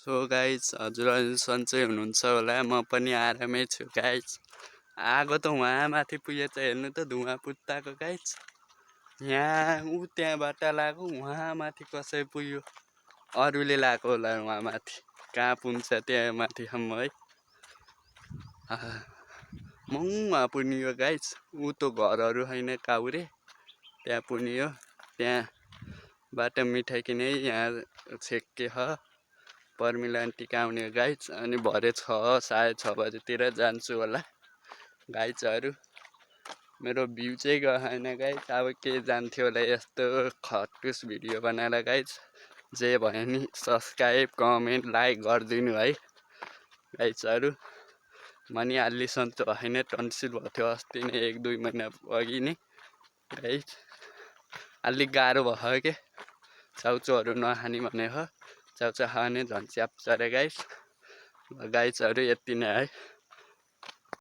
So guys हजुरहरू सन्चै हुनुहुन्छ होला। म पनि आरामै छु गाइज। आगो त वहाँ माथि पुगेछ, हेर्नु त धुवा पुत्ताको गाइज। यहाँ त्यहाँबाट लाग्यो, वहाँ माथि कसै पुग्यो, अरूले लगाएको होला वहाँ माथि। कहाँ पुग्छ त्यहाँ माथिसम्म है। वहाँ पुग्यो गाइज। त घरहरू होइन काउरे, त्यहाँ पुग्यो। त्यहाँबाट मिठाई किने यहाँ छेक्के ह पर्मिला आन्टी कहाँ आउने गाइज। अनि भरे साढे 6 बजेतिर जान्छु होला गाइजहरू। मेरो भ्यू चाहिँ गएन गाइज। अब के जान्थ्यो होला यस्तो खटुस भिडियो बनाएर गाइज। जे भयो नि सब्सक्राइब कमेन्ट लाइक गरिदिनु है गाइजहरू। म नि अलि सन्चो होइन, टन्सिल भएको थियो अस्ति नै 1-2 महिना अघि नै गाइज। अलिक गाह्रो भयो के, चाउचाउहरू नखाने भने हो। चाउचाउ खाने झन् च्याप्छ रे गाइज। गाइजहरू यति नै है।